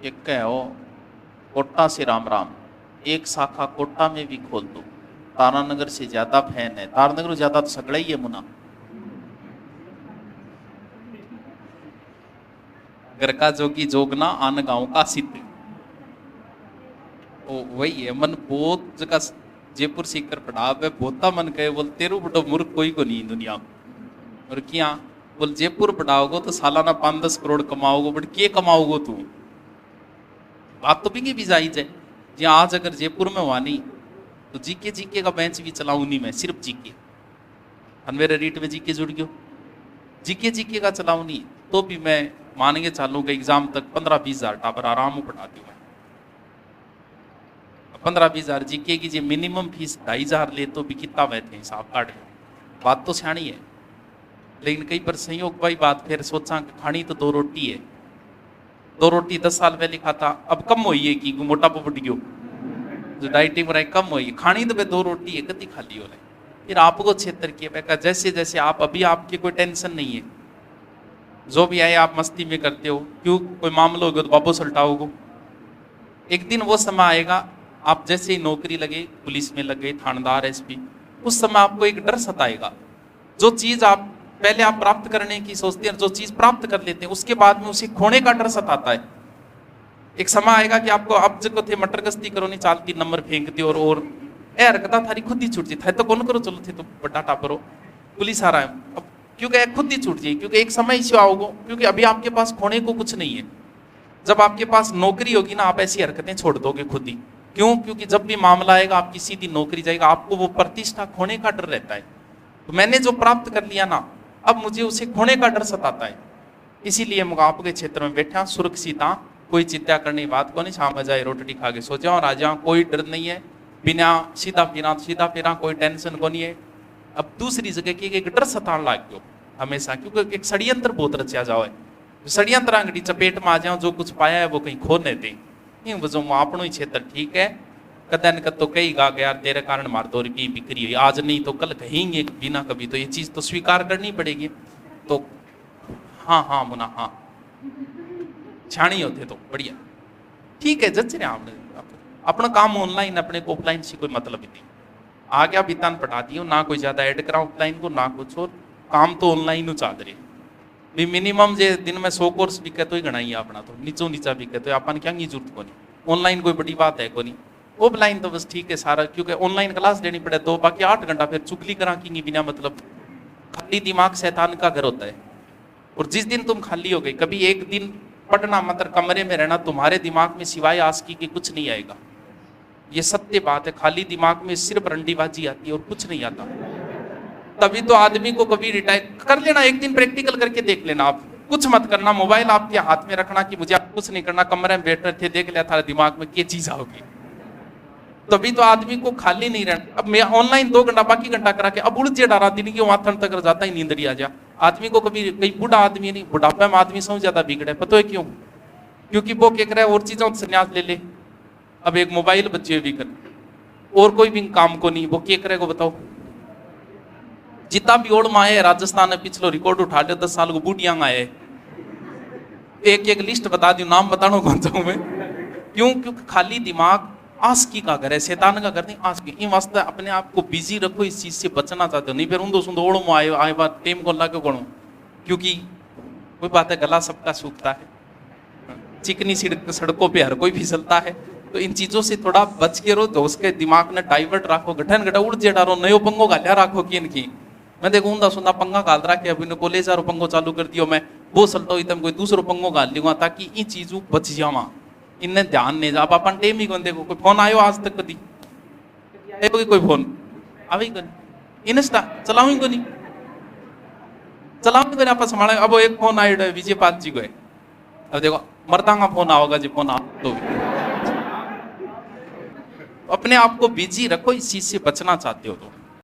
एक कहो कोटा से राम राम, एक शाखा कोटा में भी खोल दो। तारानगर से ज्यादा फैन है, तारानगर ज्यादा तो सगड़ा ही है मुना। घर का जोगी जोगना आन गांव का सिद्ध। ओ वही है मन बहुत जगह जयपुर सीकर पढ़ावे बहुता मन कहे बोल तेरू बटो मूर्ख कोई को नहीं दुनिया में। और क्या बोल जयपुर पढ़ाओगे तो सालाना 5-10 करोड़ कमाओगे, बट के कमाओगे तू? बात तो भी जायज है जी। आज अगर जयपुर में हुआ नहीं तो जीके का बेंच भी चलाऊं नहीं मैं, सिर्फ जीके अनवेरे रीट में जीके जुड़ गयो, जीके का चलाऊं नहीं तो भी मैं मान के चालू के एग्जाम तक 15-20 हजार टापर आराम पढ़ा दूँ। 15-20 हजार जीके की जो मिनिमम फीस 2,500 ले तो भी कितना बैठे हिसाब काट। बात तो सियाणी है, लेकिन कई बार संयोग भाई बात फिर सोचा कि खानी तो 2 रोटी है। 2 रोटी 10 साल पहले खाता, अब कम हुई है कि मोटापा बढ़ गयो, जो डाइटिंग में कम हुई है। खानी तो 2 रोटी है, कति खाली हो रही। फिर आपको क्षेत्र की जैसे जैसे आप अभी आपकी कोई टेंशन नहीं है, जो भी आए आप मस्ती में करते हो, क्यों कोई मामला होगा तो बाबू सल्टाओगे। एक दिन वो समय आएगा आप जैसे ही नौकरी लगे, पुलिस में लगे, थानेदार एसपी, उस समय आपको एक डर सताएगा। जो चीज आप पहले आप प्राप्त करने की सोचते हैं, जो चीज प्राप्त कर लेते हैं उसके बाद में उसे खोने का डर सताता है। एक समय आएगा कि आपको अब जो थे मटर गश्ती करो नहीं चालती, नंबर फेंक दी और ए हरकता थारी खुद ही छूट जाती है। तो कौन करो चलो थे तो बड़ा टापर हो, पुलिस आ रहा है अब, क्योंकि खुद ही छूट जाए, क्योंकि एक समय इसे आओगे, क्योंकि अभी आपके पास खोने को कुछ नहीं है। जब आपके पास नौकरी होगी ना, आप ऐसी हरकतें छोड़ दोगे खुद ही। क्यों? क्योंकि जब भी मामला आएगा आपकी सीधी नौकरी जाएगा, आपको वो प्रतिष्ठा खोने का डर रहता है। तो मैंने जो प्राप्त कर लिया ना, अब मुझे उसे खोने का डर सताता है। इसीलिए मैं आपके क्षेत्र में बैठा सुरक्षित, कोई चिंता करने की बात को नहीं। शाम जाए रोटी खा के सो जाओ और आ जाओ, कोई डर नहीं है। बिना सीधा फिरा कोई टेंशन को नहीं है। अब दूसरी जगह की एक डर सतान लाग गयो हमेशा, क्योंकि एक षड्यंत्र बहुत रचा जाओ है। षड्यंत्र अंगड़ी चपेट में आ जाओ, जो कुछ पाया है वो कहीं खोने दे। इन वजह अपनो ही क्षेत्र ठीक है, कदन कद तो कई गा यार तेरे कारण मार 2 रुपये बिक्री हुई, आज नहीं तो कल कहेंगे बिना कभी, तो ये चीज तो स्वीकार करनी पड़ेगी। तो हाँ मुना हाँ छाणी होते तो बढ़िया ठीक है, जच रहे आपने अपना काम ऑनलाइन, अपने को ऑफलाइन से कोई मतलब ही नहीं। आ गया बीतान पढ़ा दियो ना, कोई ज्यादा ऐड करा ऑफलाइन को ना कुछ, और काम तो ऑनलाइन चाल रहे भी। मिनिमम जे दिन में 100 कोर्स बिके तो ही गणा ही अपना, तो नीचा बिके तो अपन क्या जरूरत को नहीं। ऑनलाइन कोई बड़ी बात है को नहीं, ऑफलाइन तो बस ठीक है सारा, क्योंकि ऑनलाइन क्लास लेनी पड़े तो बाकी 8 घंटा फिर चुगली करा की बिना मतलब। खाली दिमाग शैतान का घर होता है, और जिस दिन तुम खाली हो गई, कभी एक दिन पढ़ना मतलब कमरे में रहना, तुम्हारे दिमाग में सिवाय आस्की के कुछ नहीं आएगा। ये सत्य बात है, खाली दिमाग में सिर्फ रंडीबाजी आती है और कुछ नहीं आता। तभी तो आदमी को कभी रिटायर कर लेना, एक दिन प्रैक्टिकल करके देख लेना। आप कुछ मत करना, मोबाइल आपके हाथ में रखना कि मुझे आप कुछ नहीं करना, कमरे में बैठे थे देख लिया था दिमाग में क्या चीज आओगी, तभी तो आदमी को खाली नहीं रहना। अब मैं ऑनलाइन 2 घंटा बाकी घंटा करा के अब उड़ जे डारा दिन की माथन तक जाता ही नींदड़ी आ जा। आदमी को कभी कहीं बूढ़ा आदमी नहीं, बुढ़ापे में आदमी सबसे ज्यादा बिगड़े, पता है क्यों? क्योंकि वो क्या करे और चीजों से संन्यास ले ले। अब एक मोबाइल बच्चे भी कर और कोई भी काम को नहीं, वो क्या करेगा बताओ? जितना भी ओढ़ में आए राजस्थान में पिछलो रिकॉर्ड उठा लिया 10 साल को बूढ़िया आए, एक लिस्ट बता दी, नाम बताना कौन सा मैं। क्यों? क्योंकि खाली दिमाग आस्की का घर है, शैतान का घर नहीं। आस्की इन वास्ते अपने आप को बिजी रखो, इस चीज से बचना चाहते हो, नहीं फिर उन सुंदर ओढ़ में आए बात टेम को ला के गणो। क्योंकि कोई बात है, गला सबका सूखता है, चिकनी सड़कों पे हर कोई फिसलता है, तो इन चीजों से थोड़ा बच के रहो। तो उसके दिमाग ने डाइवर्ट राखो, गठन गठा उड़ जे डारो, नयो पंगो गालिया राखो की इनकी। मैं देखो ऊंधा सुंदा पंगा गाल रहा अभी ने कॉलेज पंगो चालू कर दियो, मैं वो सल्टो तम कोई दूसरो पंगो गाल लूंगा ताकि इन चीजों बच जावा। इन्हें ध्यान नहीं जा अपन टेम ही कौन देखो। कोई फोन आयो आज तक कभी कोई फोन आवे ही इंस्टा चलाऊ ही को नहीं, चलाऊ आप संभाले। अब एक फोन आयो विजय पाल जी को है, अब देखो मर्दांगा फोन आओगा जी, फोन आ तो अपने आप को बिजी रखो, इस चीज से बचना चाहते हो तो।